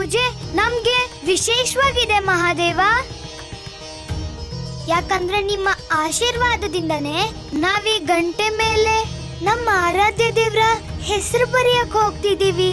ಪೂಜೆ ನಮ್ಗೆ ವಿಶೇಷವಾಗಿದೆ ಮಹಾದೇವ. ಯಾಕಂದ್ರೆ ನಿಮ್ಮ ಆಶೀರ್ವಾದದಿಂದನೇ ನಾವೀ ಗಂಟೆ ಮೇಲೆ ನಮ್ಮ ಆರಾಧ್ಯ ದೇವ್ರ ಹೆಸರು ಬರೆಯಕ್ ಹೋಗ್ತಿದೀವಿ.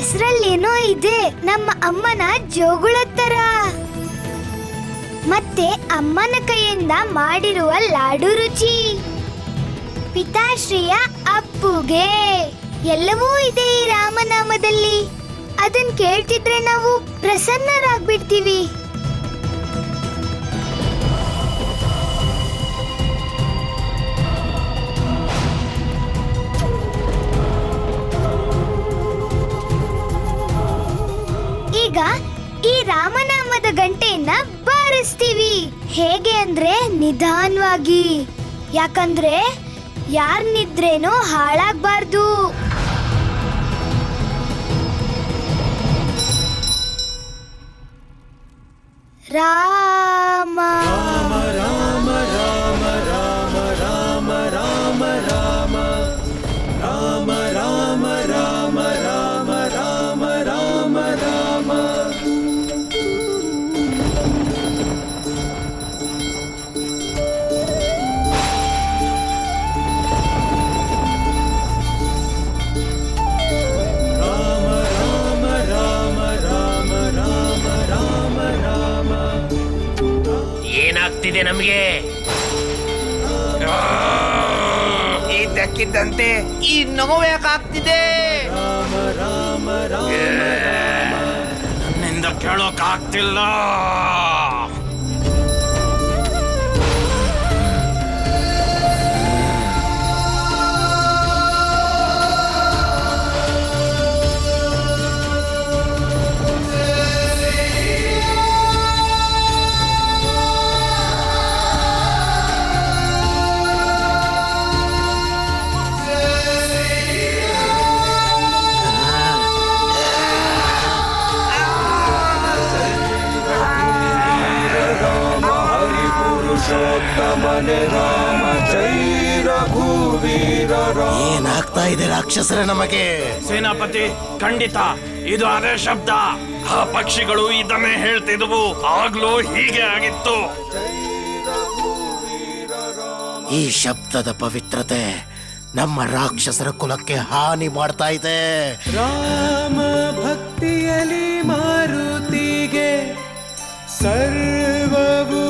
ಹೆಸರಲ್ಲೇನೋ ಇದೆ, ನಮ್ಮ ಅಮ್ಮನ ಜೋಗುಳದ ತರ. ಮತ್ತೆ ಅಮ್ಮನ ಕೈಯಿಂದ ಮಾಡಿರುವ ಲಾಡು ರುಚಿ, ಪಿತಾಶ್ರೀಯ ಅಪ್ಪುಗೆ ಎಲ್ಲವೂ ಇದೆ ಈ ರಾಮನಾಮದಲ್ಲಿ. ಅದನ್ ಕೇಳ್ತಿದ್ರೆ ನಾವು ಪ್ರಸನ್ನರಾಗ್ಬಿಡ್ತೀವಿ. ಈಗ ಈ ರಾಮನಾಮದ ಗಂಟೆಯನ್ನ ಬಾರಿಸ್ತೀವಿ. ಹೇಗೆ ಅಂದ್ರೆ ನಿಧಾನವಾಗಿ, ಯಾಕಂದ್ರೆ ಯಾರ್ ನಿದ್ರೇನೋ ಹಾಳಾಗ್ಬಾರ್ದು. ರಾಮ ರಾಮ ರಾಮ ರಾಮ ರಾಮ ರಾಮ ರಾಮ ರಾಮ ರಾಮ ರಾಮ ರಾಮ ರಾಮ ರಾಮ ರಾಮ. ಏನಾಗ್ತಿದೆ ನಮಗೆ? ಇದ್ದಕ್ಕಿದ್ದಂತೆ ಈ ನೋವು ಯಾಕಾಗ್ತಿದೆ? ನನ್ನಿಂದ ಕೇಳೋಕಾಗ್ತಿಲ್ಲ. ಏನಾಗ್ತಾ ಇದೆ ರಾಕ್ಷಸರ ನಮಗೆ? ಸೇನಾಪತಿ, ಖಂಡಿತ ಇದು ಅದೇ ಶಬ್ದ. ಆ ಪಕ್ಷಿಗಳು ಇದನ್ನೇ ಹೇಳ್ತಿದ್ವು. ಆಗ್ಲೂ ಹೀಗೆ ಆಗಿತ್ತು. ಈ ಶಬ್ದದ ಪವಿತ್ರತೆ ನಮ್ಮ ರಾಕ್ಷಸರ ಕುಲಕ್ಕೆ ಹಾನಿ ಮಾಡ್ತಾ ಇದೆ. ರಾಮ ಭಕ್ತಿಯಲ್ಲಿ ಮಾರುತಿಗೆ ಸರ್ವವು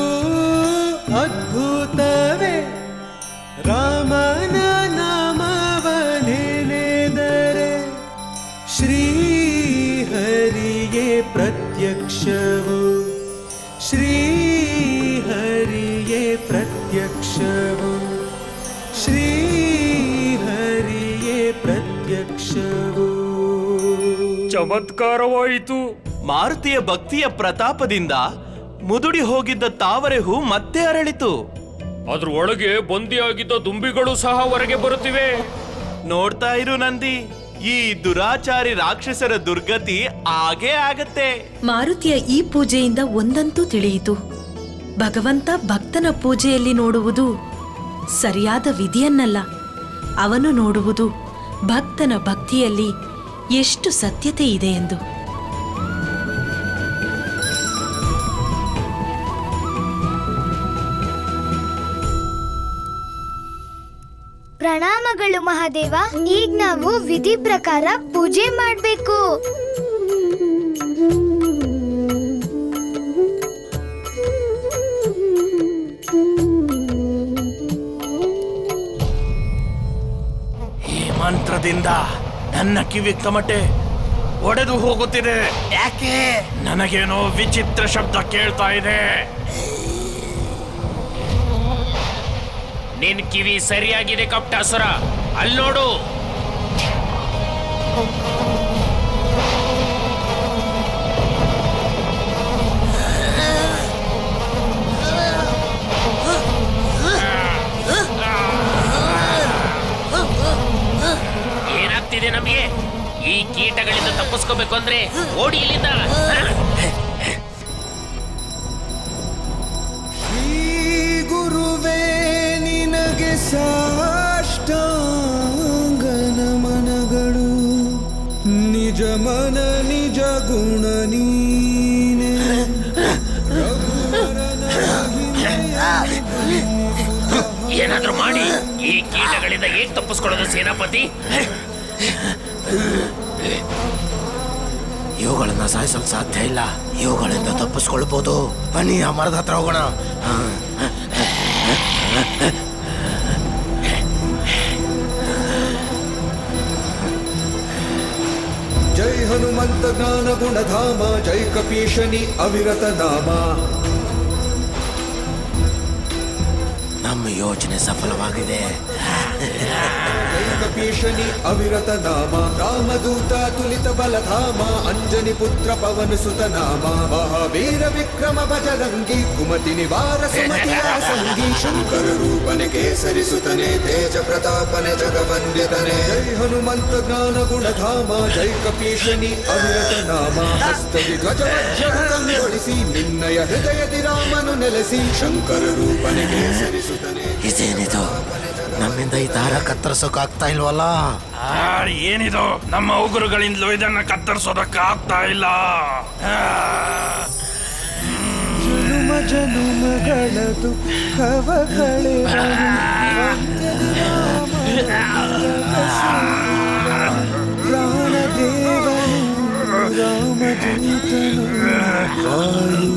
ಅದ್ಭುತವೇ. ರಾಮನ ನಾಮವನೆನೆದರೆ ಶ್ರೀಹರಿಯೇ ಪ್ರತ್ಯಕ್ಷವು, ಶ್ರೀಹರಿಯೇ ಪ್ರತ್ಯಕ್ಷವು, ಶ್ರೀಹರಿಯೇ ಪ್ರತ್ಯಕ್ಷವು. ಚಮತ್ಕಾರವಾಯಿತು. ಮಾರುತಿಯ ಭಕ್ತಿಯ ಪ್ರತಾಪದಿಂದ ಮುದುಡಿ ಹೋಗಿದ್ದ ತಾವರೆ ಹೂ ಮತ್ತೆ ಅರಳಿತು. ಅದ್ರ ಒಳಗೆ ಬಂದಿಯಾಗಿದ್ದ ದುಂಬಿಗಳು ಸಹ ಹೊರಗೆ ಬರುತ್ತಿವೆ. ನೋಡ್ತಾ ಇರು ನಂದಿ, ಈ ದುರಾಚಾರಿ ರಾಕ್ಷಸರ ದುರ್ಗತಿ ಆಗೇ ಆಗತ್ತೆ. ಮಾರುತಿಯ ಈ ಪೂಜೆಯಿಂದ ಒಂದಂತೂ ತಿಳಿಯಿತು, ಭಗವಂತ ಭಕ್ತನ ಪೂಜೆಯಲ್ಲಿ ನೋಡುವುದು ಸರಿಯಾದ ವಿಧಿಯನ್ನಲ್ಲ, ಅವನು ನೋಡುವುದು ಭಕ್ತನ ಭಕ್ತಿಯಲ್ಲಿ ಎಷ್ಟು ಸತ್ಯತೆ ಇದೆ ಎಂದು. ಪ್ರಣಾಮಗಳು ಮಹಾದೇವ. ಈಗ ನಾವು ವಿಧಿ ಪ್ರಕಾರ ಪೂಜೆ ಮಾಡಬೇಕು. ಈ ಮಂತ್ರದಿಂದ ನನ್ನ ಕಿವಿ ಕಮಟೆ ಒಡೆದು ಹೋಗುತ್ತಿದೆ. ಯಾಕೆ? ನನಗೇನೋ ವಿಚಿತ್ರ ಶಬ್ದ ಕೇಳ್ತಾ ಇದೆ. ನಿನ್ ಕಿವಿ ಸರಿಯಾಗಿದೆ ಕಪ್ಟಾಸುರ, ಅಲ್ಲಿ ನೋಡು. ಏನಾಗ್ತಿದೆ ನಮಗೆ? ಈ ಕೀಟಗಳಿಂದ ತಪ್ಪಿಸ್ಕೋಬೇಕು ಅಂದ್ರೆ ಓಡಿ ಇಲ್ಲಿಂದ. ಶ್ರೀ ಗುರುವೇ ನಿನಗೆ ಸಾಷ್ಟಾಂಗ ನಮನಗಳು, ನಿಜ ಮನ ನಿಜ ಗುಣ ನೀನೆ. ಏನಾದ್ರೂ ಮಾಡಿ ಈ ಕೀಟಗಳಿಂದ ಹೇಗ್ ತಪ್ಪಿಸ್ಕೊಳ್ಳೋದು ಸೇನಾಪತಿ? ಇವುಗಳನ್ನ ಸಾಯಿಸಲು ಸಾಧ್ಯ ಇಲ್ಲ. ಇವುಗಳಿಂದ ತಪ್ಪಿಸ್ಕೊಳ್ಬಹುದು. ಬನ್ನಿ ಆ ಮರದ ಹತ್ರ ಹೋಗೋಣ. ಜೈ ಹನುಮಂತ ಜ್ಞಾನ ಗುಣಧಾಮ, ಜೈ ಕಪೀಶನಿ ಅವಿರತ ನಾಮ. ನಮ್ಮ ಯೋಚನೆ ಸಫಲವಾಗಿದೆ. ಜೈ ಕಪೀಶನಿ ಅವಿರತ ನಾಮ, ರಾಮದೂತ ತುಲಿತ ಬಲಧಾಮ, ಅಂಜನಿ ಪುತ್ರ ಪವನ ಸುತ ನಾಮ, ಮಹಾವೀರ ವಿಕ್ರಮ ಭಜರಂಗಿ, ಕುಮತಿ ನಿವಾರ ಸುಮತಿಯ ಸಂಗಿ, ಶಂಕರ ರೂಪನೆ ಕೇಸರಿ ಸುತನೆ, ತೇಜ ಪ್ರತಾಪನೆ ಜಗವಂದ್ಯತನೆ. ಜೈ ಹನುಮಂತ ಜ್ಞಾನ ಗುಣಧಾಮ, ಜೈ ಕಪೀಶನಿ ಅವಿರತ ನಾಮ, ಹಸ್ತದಿ ಧ್ವಜವಜ್ಜಗೊಳಿಸಿ, ನಿನ್ನಯ ಹೃದಯದಿ ರಾಮನು ನೆಲೆಸಿ, ಶಂಕರ ರೂಪನೆ ಕೇಸರಿ ಸುತನೆ. ಇದೇನಿದು? ನಮ್ಮಿಂದ ಈ ದಾರ ಕತ್ತರಿಸೋಕಾಗ್ತಾ ಇಲ್ವಲ್ಲ? ಏನಿದು? ನಮ್ಮ ಉಗುರುಗಳಿಂದಲೂ ಇದನ್ನ ಕತ್ತರಿಸೋದಕ್ಕಾಗ್ತಾ ಇಲ್ಲ. ಜನುಮ ಜನುಮಗಳ ದುಃಖವ ಪ್ರಾಣದೇವನು ರಾಮದೂತನು ವಾಯು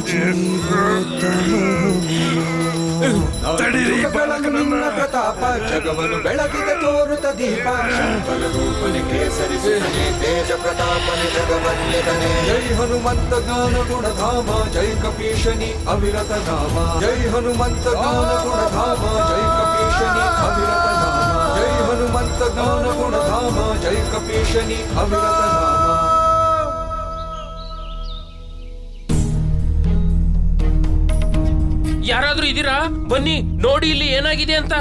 ನಿನ್ನ ಪ್ರತಾಪ, ಜಗವನ್ನು ಬೆಳಗಿದ ತೋರುತ್ತ ದೀಪ, ಶಂಕರ ರೂಪನೆ ಕೇಸರಿ ಸುತನೆ, ತೇಜ ಪ್ರತಾಪನೆ ಜಗವಂದ್ಯತನೆ. ಜೈ ಹನುಮಂತ ಜ್ಞಾನ ಗುಣಧಾಮ, ಜೈ ಕಪೀಶನಿ ಅವಿರತ ನಾಮ, ಜೈ ಹನುಮಂತ ಜ್ಞಾನ ಗುಣಧಾಮ, ಜೈ ಕಪೀಶನಿ ಅವಿರತ ನಾಮ, ಜೈ ಹನುಮಂತ ಜ್ಞಾನ ಗುಣಧಾಮ, ಜೈ ಕಪೀಶನಿ ಅವಿರತ ನಾಮ. ಯಾರಾದ್ರೂ ಇದೀರಾ? ಬನ್ನಿ ನೋಡಿ ಇಲ್ಲಿ ಏನಾಗಿದೆ ಅಂತ.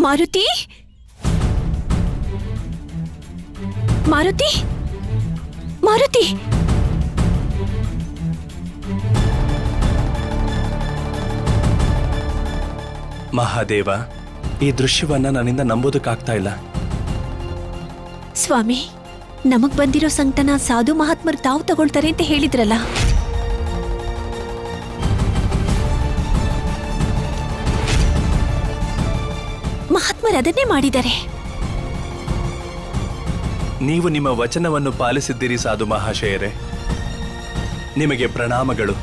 ಮಾರುತಿ, ಮಾರುತಿ, ಮಾರುತಿ. ಮಹಾದೇವ, ಈ ದೃಶ್ಯವನ್ನ ನನ್ನಿಂದ ನಂಬೋದಕ್ಕಾಗ್ತಾ ಇಲ್ಲ. ಸ್ವಾಮಿ, ನಮಗ್ ಬಂದಿರೋ ಸಂಕಟನ ಸಾಧು ಮಹಾತ್ಮರು ತಾವು ತಗೊಳ್ತಾರೆ ಅಂತ ಹೇಳಿದ್ರಲ್ಲ. ಮಹಾತ್ಮರು ಅದನ್ನೇ ಮಾಡಿದ್ದಾರೆ. ನೀವು ನಿಮ್ಮ ವಚನವನ್ನು ಪಾಲಿಸಿದ್ದೀರಿ ಸಾಧು ಮಹಾಶಯರೇ. ನಿಮಗೆ ಪ್ರಣಾಮಗಳು.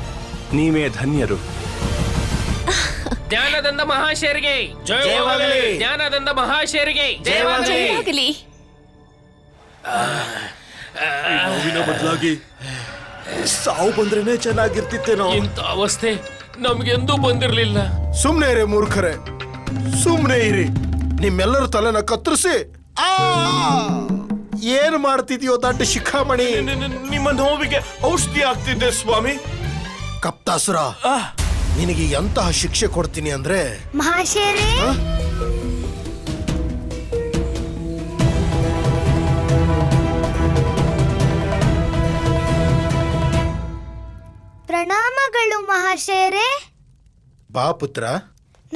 ನೀವೇ ಧನ್ಯರು. ಜ್ಞಾನದಂದ ಮಹಾಶಯರಿಗೆ ಜಯವಾಗಲಿ. ಜ್ಞಾನದಂದ ಮಹಾಶಯರಿಗೆ ಜಯವಾಗಲಿ. ಜಯವಾಗಲಿ. ನೋವಿನ ಬದಲಾಗಿ ಸಾವು ಬಂದ್ರೇನೆ ಚೆನ್ನಾಗಿರ್ತಿತ್ತೇನೋ. ಇಂಥ ಅವಸ್ಥೆ ನಮ್ಗೆಂದೂ ಬಂದಿರ್ಲಿಲ್ಲ. ಸುಮ್ನೆ ಇರಿ ಮೂರ್ಖರೇ, ಸುಮ್ನೆ ಇರಿ. ನಿಮ್ಮೆಲ್ಲರ ತಲೆನ ಕತ್ತರಿಸಿ ಏನ್ ಮಾಡ್ತಿದ್ಯೋ ದಡ್ಡ ಶಿಖಾಮಣಿ? ನಿಮ್ಮ ನೋವಿಗೆ ಔಷಧಿ ಆಗ್ತಿದ್ದೆ ಸ್ವಾಮಿ. ಕಪ್ತಾಸುರ, ನಿನಗೆ ಎಂತಹ ಶಿಕ್ಷೆ ಕೊಡ್ತೀನಿ ಅಂದ್ರೆ, ಮಹಾಶಯರೇ, ಪ್ರಣಾಮಗಳು ಮಹಾಶಯರೇ. ಬಾ ಪುತ್ರ.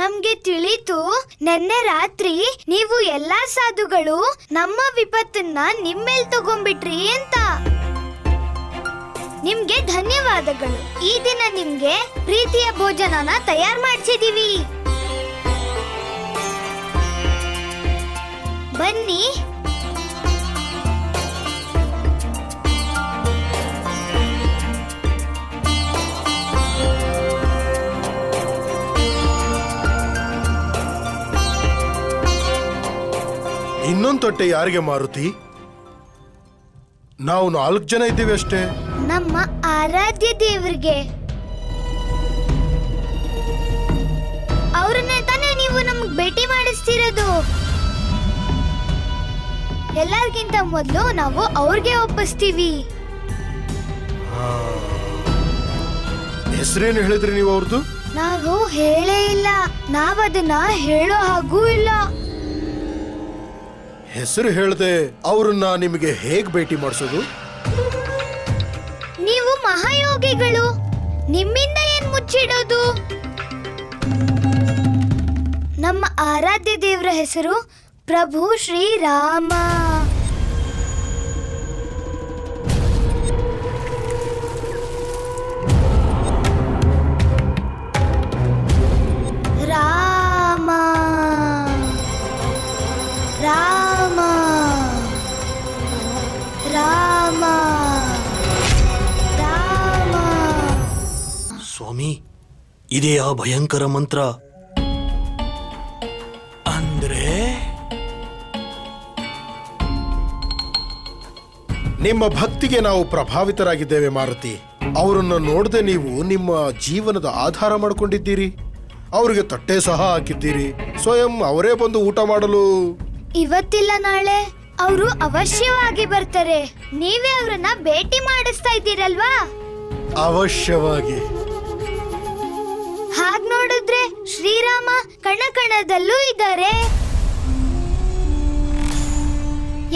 ನಮ್ಗೆ ತಿಳಿತು, ನೆನ್ನೆ ರಾತ್ರಿ ನೀವು ಎಲ್ಲಾ ಸಾಧುಗಳು ನಮ್ಮ ವಿಪತ್ತನ್ನ ನಿಮ್ಮೇಲ್ ತಗೊಂಡ್ಬಿಟ್ರಿ ಅಂತ. ನಿಮ್ಗೆ ಧನ್ಯವಾದಗಳು. ಈ ದಿನ ನಿಮ್ಗೆ ಪ್ರೀತಿಯ ಭೋಜನನ ತಯಾರ್ ಮಾಡ್ಸಿದೀವಿ. ಬನ್ನಿ. ಇನ್ನೊಂದು ತೊಟ್ಟೆ ಯಾರಿಗೆ ಮಾರುತಿ? ನಾವು 4 ಜನ ಇದ್ದೀವಿ ಅಷ್ಟೇ. ನಮ್ಮ ಆರಾಧ್ಯ ದೇವರಿಗೆ. ಅವ್ರನ್ನೇ ತಾನೇ ನೀವು ನಮ್ಗೆ ಭೇಟಿ ಮಾಡಿಸ್ತಿರೋದು. ಎಲ್ಲರಿಗಿಂತ ಮೊದಲು ನಾವು ಅವ್ರಿಗೆ ಒಪ್ಪಿಸ್ತೀವಿ. ಹೆಸರೇನು ಹೇಳಿದ್ರಿ ನೀವು ಅವ್ರದ್ದು? ನಾವು ಹೇಳೇ ಇಲ್ಲ. ನಾವದನ್ನ ಹೇಳೋ ಹಾಗೂ ಇಲ್ಲ. ಹೆಸರು ಹೇಳದೆ ಅವ್ರನ್ನ ನಿಮಗೆ ಹೇಗ್ ಭೇಟಿ ಮಾಡಿಸೋದು? ನೀವು ಮಹಾಯೋಗಿಗಳು, ನಿಮ್ಮಿಂದ ಏನ್ ಮುಚ್ಚಿಡೋದು? ನಮ್ಮ ಆರಾಧ್ಯ ದೇವರ ಹೆಸರು ಪ್ರಭು ಶ್ರೀರಾಮ. ರಾಮ ರಾಮ ರಾಮ ರಾಮ. ಸ್ವಾಮಿ, ಇದೇ ಆ ಭಯಂಕರ ಮಂತ್ರ. ಅಂದ್ರೆ ನಿಮ್ಮ ಭಕ್ತಿಗೆ ನಾವು ಪ್ರಭಾವಿತರಾಗಿದ್ದೇವೆ ಮಾರುತಿ. ಅವರನ್ನ ನೋಡದೆ ನೀವು ನಿಮ್ಮ ಜೀವನದ ಆಧಾರ ಮಾಡ್ಕೊಂಡಿದ್ದೀರಿ. ಅವರಿಗೆ ತಟ್ಟೆ ಸಹ ಹಾಕಿದ್ದೀರಿ. ಸ್ವಯಂ ಅವರೇ ಬಂದು ಊಟ ಮಾಡಲು. ಇವತ್ತಿಲ್ಲ ನಾಳೆ ಅವರು ಅವಶ್ಯವಾಗಿ ಬರ್ತಾರೆ. ನೀವೇ ಅವರನ್ನ ಭೇಟಿ ಮಾಡಿಸ್ತಾ ಇದ್ದೀರಲ್ವಾ? ಅವಶ್ಯವಾಗಿ. ಹಾಗ್ ನೋಡಿದ್ರೆ ಶ್ರೀರಾಮ ಕಣ ಕಣದಲ್ಲೂ ಇದ್ದಾರೆ.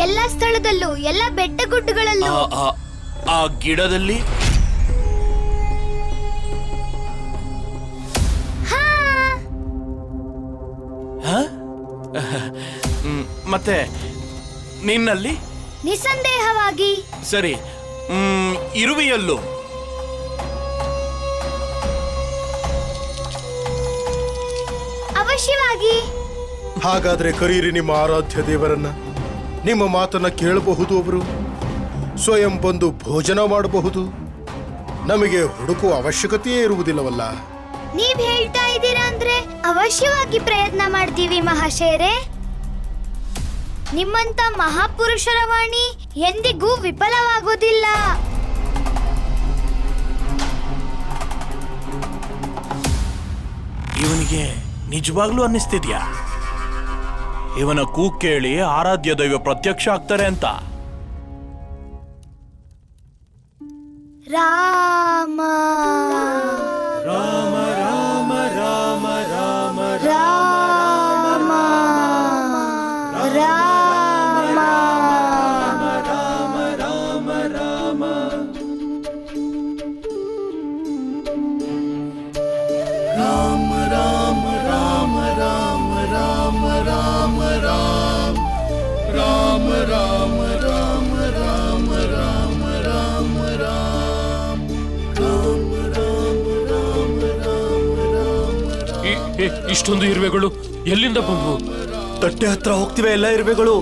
ಎಲ್ಲ ಸ್ಥಳದಲ್ಲೂ, ಎಲ್ಲ ಬೆಟ್ಟ ಗುಡ್ಡಗಳಲ್ಲೂ. ಆ ಗಿಡದಲ್ಲಿ ಹಾ, ಹ? ಮತ್ತೆ ನಿನ್ನಲ್ಲಿ? ನಿಸ್ಸಂದೇಹವಾಗಿ. ಸರಿ, ಇರುವೆಯಲ್ಲೂ? ಅವಶ್ಯವಾಗಿ. ಹಾಗಾದ್ರೆ ಕರೀರಿ ನಿಮ್ಮ ಆರಾಧ್ಯ ದೇವರನ್ನ. ನಿಮ್ಮ ಮಾತನ್ನ ಕೇಳಬಹುದು. ಅವರು ಸ್ವಯಂ ಬಂದು ಭೋಜನ ಮಾಡಬಹುದು. ನಮಗೆ ಹುಡುಕುವ ಅವಶ್ಯಕತೆಯೇ ಇರುವುದಿಲ್ಲವಲ್ಲ. ನೀವ್ ಹೇಳ್ತಾ ಇದ್ದೀರಾ ಅಂದ್ರೆ ಅವಶ್ಯವಾಗಿ ಪ್ರಯತ್ನ ಮಾಡ್ತೀವಿ ಮಹಾಶಯರೇ. ನಿಮ್ಮಂತ ಮಹಾಪುರುಷರ ವಾಣಿ ಎಂದಿಗೂ ವಿಫಲವಾಗೋದಿಲ್ಲ. ಇವನಿಗೆ ನಿಜವಾಗ್ಲೂ ಅನ್ನಿಸ್ತಿದ್ಯಾ ಇವನ ಕೂಗ್ ಕೇಳಿ ಆರಾಧ್ಯ ದೈವ ಪ್ರತ್ಯಕ್ಷ ಆಗ್ತಾರೆ ಅಂತ? ರಾಮ ರಾಮ ರಾಮ ರಾಮ ರಾಮ ರಾಮ ರಾಮ ರಾಮ ರಾಮ. ಇಷ್ಟೊಂದು ಇರುವೆಗಳು ಎಲ್ಲಿಂದ ಬಂದ್ವು? ತಟ್ಟೆ ಹತ್ರ ಹೋಗ್ತಿವೆ ಎಲ್ಲ ಇರುವೆಗಳು.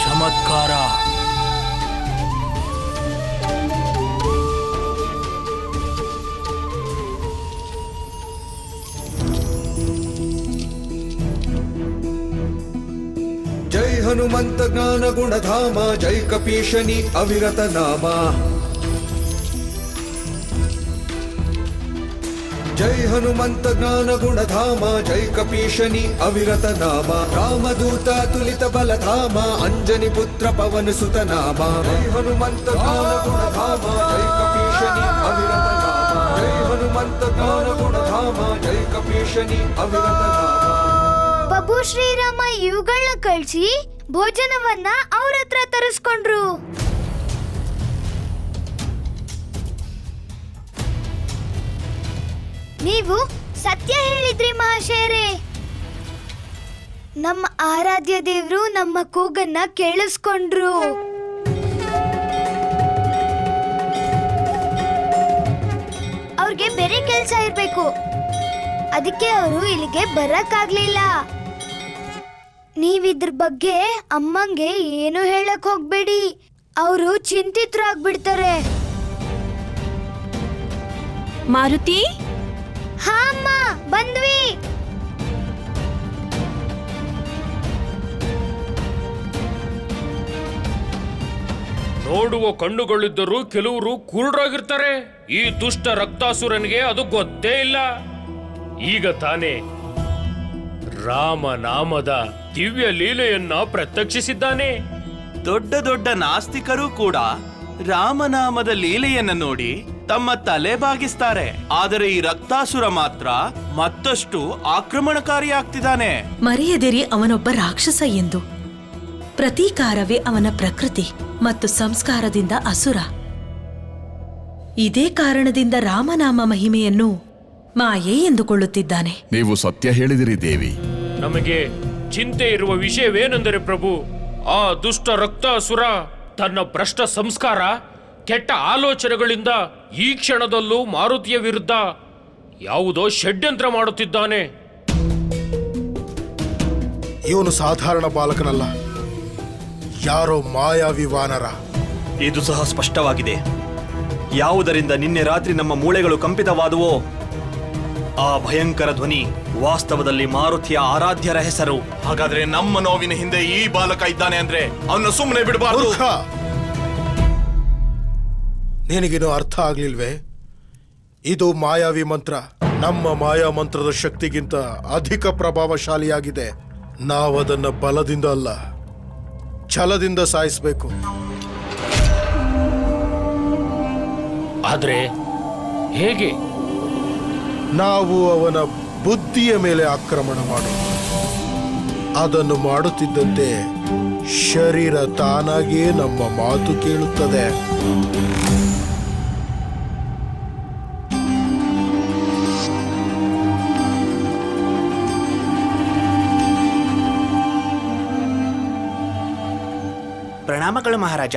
ಚಮತ್ಕಾರ. ಜೈ ಹನುಮಂತ ಜ್ಞಾನ ಗುಣಧಾಮ, ಜೈ ಕಪೀಶನಿ ಅವಿರತ ನಾಮ. ಜೈ ಹನುಮಂತ ಜ್ಞಾನ ಗುಣಧಾಮ, ಜೈ ಕಪೀಶನಿ ಅವಿರತ ನಾಮ. ರಾಮದೂತ ತುಲಿತ ಬಲಧಾಮ, ಅಂಜನಿ ಪುತ್ರ ಪವನ ಸುತ ನಾಮ. ಜೈ ಹನುಮಂತ ಜ್ಞಾನ ಗುಣಧಾಮ, ಜೈ ಕಪೀಶನಿ ಅವಿರತ ನಾಮ. ಜೈ ಹನುಮಂತ ಜ್ಞಾನ ಗುಣಧಾಮ, ಜೈ ಕಪೀಶನಿ ಅವಿರತ ನಾಮ. ಪ್ರಭು ಶ್ರೀರಾಮ ಇವುಗಳನ್ನ ಕಳ್ಸಿ ಭೋಜನವನ್ನ ಅವ್ರ ಹತ್ರ ತರಿಸ್ಕೊಂಡ್ರು. ನೀವು ಸತ್ಯ ಹೇಳಿದ್ರಿ ಮಹಾಶಯರೇ. ನಮ್ಮ ಆರಾಧ್ಯ ದೇವ್ರು ನಮ್ಮ ಕೂಗನ್ನ ಕೇಳಿಸ್ಕೊಂಡ್ರು. ಅವ್ರಿಗೆ ಬೇರೆ ಕೆಲ್ಸ ಇರ್ಬೇಕು, ಅದಕ್ಕೆ ಅವರು ಇಲ್ಲಿಗೆ ಬರಕ್ಕಾಗ್ಲಿಲ್ಲ. ನೀವಿದ್ರ ಬಗ್ಗೆ ಅಮ್ಮಂಗೆ ಏನು ಹೇಳಕ್ ಹೋಗ್ಬೇಡಿ, ಅವರು ಚಿಂತಿತರಾಗ್ಬಿಡ್ತಾರೆ. ಮಾರುತಿ, ಹಾ ಅಮ್ಮ, ಬಂದ್ವಿ. ನೋಡುವ ಕಣ್ಣುಗಳಿದ್ದರೂ ಕೆಲವರು ಕುರುಡರಾಗಿರ್ತಾರೆ. ಈ ದುಷ್ಟ ರಕ್ತಾಸುರನಿಗೆ ಅದು ಗೊತ್ತೇ ಇಲ್ಲ. ಈಗ ತಾನೇ ರಾಮನಾಮದ ದಿವ್ಯ ಲೀಲೆಯನ್ನ ಪ್ರತ್ಯಕ್ಷಿಸಿದ್ದಾನೆ. ದೊಡ್ಡ ದೊಡ್ಡ ನಾಸ್ತಿಕರು ಕೂಡ ರಾಮನಾಮದ ಲೀಲೆಯನ್ನ ನೋಡಿ ತಮ್ಮ ತಲೆ ಬಾಗಿಸ್ತಾರೆ. ಆದರೆ ಈ ರಕ್ತಾಸುರ ಮಾತ್ರ ಮತ್ತಷ್ಟು ಆಕ್ರಮಣಕಾರಿಯಾಗ್ತಿದ್ದಾನೆ. ಮರೆಯದಿರಿ, ಅವನೊಬ್ಬ ರಾಕ್ಷಸ ಎಂದು. ಪ್ರತೀಕಾರವೇ ಅವನ ಪ್ರಕೃತಿ ಮತ್ತು ಸಂಸ್ಕಾರದಿಂದ ಅಸುರ. ಇದೇ ಕಾರಣದಿಂದ ರಾಮನಾಮ ಮಹಿಮೆಯನ್ನು ಮಾಯೆ ಎಂದುಕೊಳ್ಳುತ್ತಿದ್ದಾನೆ. ನೀವು ಸತ್ಯ ಹೇಳಿದಿರಿ ದೇವಿ. ನಮಗೆ ಚಿಂತೆ ಇರುವ ವಿಷಯವೇನೆಂದರೆ ಪ್ರಭು, ಆ ದುಷ್ಟ ರಕ್ತಾಸುರ ತನ್ನ ಭ್ರಷ್ಟ ಸಂಸ್ಕಾರ, ಕೆಟ್ಟ ಆಲೋಚನೆಗಳಿಂದ ಈ ಕ್ಷಣದಲ್ಲೂ ಮಾರುತಿಯ ವಿರುದ್ಧ ಯಾವುದೋ ಷಡ್ಯಂತ್ರ ಮಾಡುತ್ತಿದ್ದಾನೆ. ಇವನು ಸಾಧಾರಣ ಬಾಲಕನಲ್ಲ, ಯಾರೋ ಮಾಯಾವಿ ವಾನರ. ಇದು ಸಹ ಸ್ಪಷ್ಟವಾಗಿದೆ. ಯಾವುದರಿಂದ ನಿನ್ನೆ ರಾತ್ರಿ ನಮ್ಮ ಮೂಳೆಗಳು ಕಂಪಿತವಾದುವೋ ಆ ಭಯಂಕರ ಧ್ವನಿ ವಾಸ್ತವದಲ್ಲಿ ಮಾರುತಿಯ ಆರಾಧ್ಯರ ಹೆಸರು. ಹಾಗಾದ್ರೆ ನಮ್ಮ ನೋವಿನ ಹಿಂದೆ ಈ ಬಾಲಕ ಇದ್ದಾನೆ ಅಂದ್ರೆ ಅವನ್ನ ಸುಮ್ಮನೆ ಬಿಡಬಾರ್ದು. ಮೂರ್ಖ! ನಿನಗಿನ್ನೂ ಅರ್ಥ ಆಗ್ಲಿಲ್ವೇ? ಇದು ಮಾಯಾವಿ ಮಂತ್ರ. ನಮ್ಮ ಮಾಯಾ ಮಂತ್ರದ ಶಕ್ತಿಗಿಂತ ಅಧಿಕ ಪ್ರಭಾವಶಾಲಿಯಾಗಿದೆ. ನಾವದನ್ನ ಬಲದಿಂದ ಅಲ್ಲ, ಛಲದಿಂದ ಸಾಯಿಸಬೇಕು. ಆದ್ರೆ ಹೇಗೆ? ನಾವು ಅವನ ಬುದ್ಧಿಯ ಮೇಲೆ ಆಕ್ರಮಣ ಮಾಡು. ಅದನ್ನು ಮಾಡುತ್ತಿದ್ದಂತೆ ಶರೀರ ತಾನಾಗಿಯೇ ನಮ್ಮ ಮಾತು ಕೇಳುತ್ತದೆ. ಪ್ರಣಾಮಗಳು ಮಹಾರಾಜ.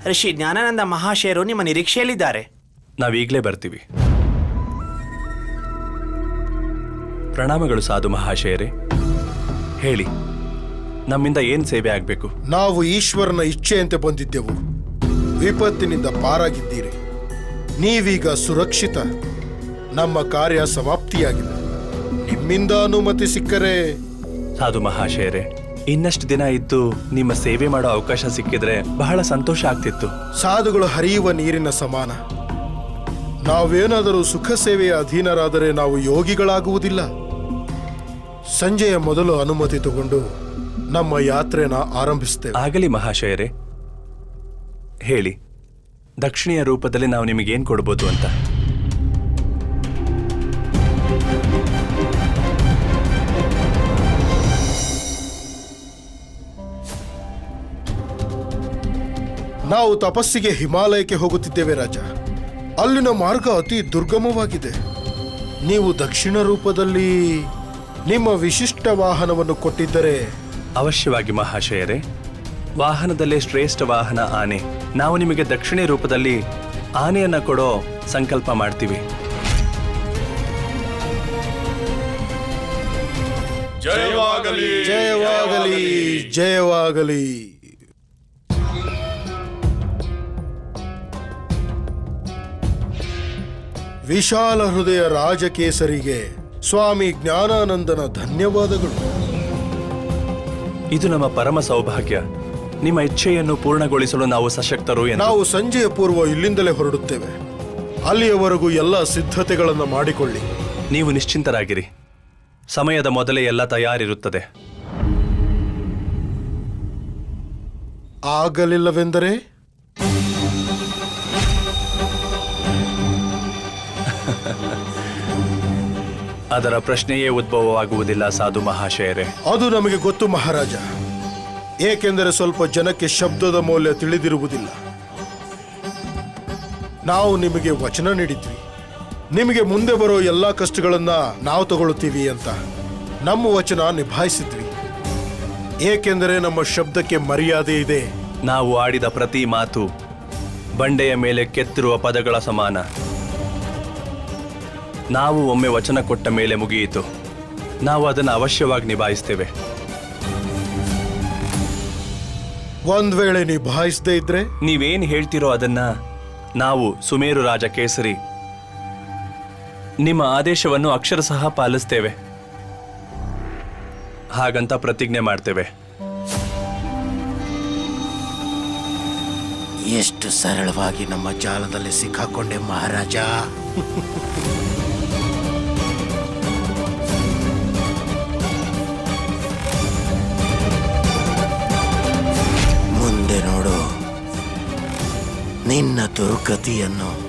ಋಷಿ ಜ್ಞಾನಾನಂದ ಮಹಾಶಯರು ನಿಮ್ಮ ನಿರೀಕ್ಷೆಯಲ್ಲಿದ್ದಾರೆ. ನಾವೀಗಲೇ ಬರ್ತೀವಿ. ಪ್ರಣಾಮಗಳು ಸಾಧು ಮಹಾಶಯರೇ. ಹೇಳಿ, ನಮ್ಮಿಂದ ಏನ್ ಸೇವೆ ಆಗ್ಬೇಕು? ನಾವು ಈಶ್ವರನ ಇಚ್ಛೆಯಂತೆ ಬಂದಿದ್ದೆವು. ವಿಪತ್ತಿನಿಂದ ಪಾರಾಗಿದ್ದೀರಿ. ನೀವೀಗ ಸುರಕ್ಷಿತ. ನಮ್ಮ ಕಾರ್ಯ ಸಮಾಪ್ತಿಯಾಗಿದೆ. ನಿಮ್ಮಿಂದ ಅನುಮತಿ ಸಿಕ್ಕರೆ. ಸಾಧು ಮಹಾಶಯರೇ, ಇನ್ನಷ್ಟು ದಿನ ಇದ್ದು ನಿಮ್ಮ ಸೇವೆ ಮಾಡೋ ಅವಕಾಶ ಸಿಕ್ಕಿದ್ರೆ ಬಹಳ ಸಂತೋಷ ಆಗ್ತಿತ್ತು. ಸಾಧುಗಳು ಹರಿಯುವ ನೀರಿನ ಸಮಾನ. ನಾವೇನಾದರೂ ಸುಖ ಸೇವೆಯ ಅಧೀನರಾದರೆ ನಾವು ಯೋಗಿಗಳಾಗುವುದಿಲ್ಲ. ಸಂಜೆಯ ಮೊದಲು ಅನುಮತಿ ತಗೊಂಡು ನಮ್ಮ ಯಾತ್ರೆನ ಆರಂಭಿಸ್ತೇವೆ. ಆಗಲಿ ಮಹಾಶಯರೇ. ಹೇಳಿ, ದಕ್ಷಿಣೆಯ ರೂಪದಲ್ಲಿ ನಾವು ನಿಮಗೇನ್ ಕೊಡ್ಬೋದು ಅಂತ? ನಾವು ತಪಸ್ಸಿಗೆ ಹಿಮಾಲಯಕ್ಕೆ ಹೋಗುತ್ತಿದ್ದೇವೆ ರಾಜ. ಅಲ್ಲಿನ ಮಾರ್ಗ ಅತಿ ದುರ್ಗಮವಾಗಿದೆ. ನೀವು ದಕ್ಷಿಣ ರೂಪದಲ್ಲಿ ನಿಮ್ಮ ವಿಶಿಷ್ಟ ವಾಹನವನ್ನು ಕೊಟ್ಟಿದ್ದರೆ. ಅವಶ್ಯವಾಗಿ ಮಹಾಶಯರೇ. ವಾಹನದಲ್ಲೇ ಶ್ರೇಷ್ಠ ವಾಹನ ಆನೆ. ನಾವು ನಿಮಗೆ ದಕ್ಷಿಣ ರೂಪದಲ್ಲಿ ಆನೆಯನ್ನ ಕೊಡೋ ಸಂಕಲ್ಪ ಮಾಡ್ತೀವಿ. ಜಯವಾಗಲಿ, ಜಯವಾಗಲಿ, ಜಯವಾಗಲಿ. ವಿಶಾಲ ಹೃದಯ ರಾಜಕೇಸರಿಗೆ ಸ್ವಾಮಿ ಜ್ಞಾನಾನಂದನ ಧನ್ಯವಾದಗಳು. ಇದು ನಮ್ಮ ಪರಮ ಸೌಭಾಗ್ಯ. ನಿಮ್ಮ ಇಚ್ಛೆಯನ್ನು ಪೂರ್ಣಗೊಳಿಸಲು ನಾವು ಸಶಕ್ತರು ಎಂದು. ನಾವು ಸಂಜೆಯ ಪೂರ್ವ ಇಲ್ಲಿಂದಲೇ ಹೊರಡುತ್ತೇವೆ. ಅಲ್ಲಿಯವರೆಗೂ ಎಲ್ಲ ಸಿದ್ಧತೆಗಳನ್ನು ಮಾಡಿಕೊಳ್ಳಿ. ನೀವು ನಿಶ್ಚಿಂತರಾಗಿರಿ. ಸಮಯದ ಮೊದಲೇ ಎಲ್ಲ ತಯಾರಿರುತ್ತದೆ. ಆಗಲಿಲ್ಲವೆಂದರೆ ಅದರ ಪ್ರಶ್ನೆಯೇ ಉದ್ಭವವಾಗುವುದಿಲ್ಲ ಸಾಧು ಮಹಾಶಯರೇ. ಅದು ನಮಗೆ ಗೊತ್ತು ಮಹಾರಾಜ. ಏಕೆಂದರೆ ಸ್ವಲ್ಪ ಜನಕ್ಕೆ ಶಬ್ದದ ಮೌಲ್ಯ ತಿಳಿದಿರುವುದಿಲ್ಲ. ನಾವು ನಿಮಗೆ ವಚನ ನೀಡಿದ್ವಿ. ನಿಮಗೆ ಮುಂದೆ ಬರೋ ಎಲ್ಲಾ ಕಷ್ಟಗಳನ್ನ ನಾವು ತಗೊಳ್ತೀವಿ ಅಂತ ನಮ್ಮ ವಚನ ನಿಭಾಯಿಸಿದ್ವಿ. ಏಕೆಂದರೆ ನಮ್ಮ ಶಬ್ದಕ್ಕೆ ಮರ್ಯಾದೆ ಇದೆ. ನಾವು ಆಡಿದ ಪ್ರತಿ ಮಾತು ಬಂಡೆಯ ಮೇಲೆ ಕೆತ್ತಿರುವ ಪದಗಳ ಸಮಾನ. ನಾವು ಒಮ್ಮೆ ವಚನ ಕೊಟ್ಟ ಮೇಲೆ ಮುಗಿಯಿತು. ನಾವು ಅದನ್ನು ಅವಶ್ಯವಾಗಿ ನಿಭಾಯಿಸ್ತೇವೆ. ಒಂದ್ ವೇಳೆ ನಿಭಾಯಿಸದೇ ಇದ್ರೆ ನೀವೇನು ಹೇಳ್ತಿರೋ ಅದನ್ನ ನಾವು ಸುಮೇರು ರಾಜ ಕೇಸರಿ ನಿಮ್ಮ ಆದೇಶವನ್ನು ಅಕ್ಷರಶಃ ಪಾಲಿಸ್ತೇವೆ. ಹಾಗಂತ ಪ್ರತಿಜ್ಞೆ ಮಾಡ್ತೇವೆ. ಎಷ್ಟು ಸರಳವಾಗಿ ನಮ್ಮ ಜಾಲದಲ್ಲಿ ಸಿಕ್ಕಾಕೊಂಡೆ ಮಹಾರಾಜ. ಮುಂದೆ ನೋಡು ನಿನ್ನ ದುರ್ಗತಿಯನ್ನು.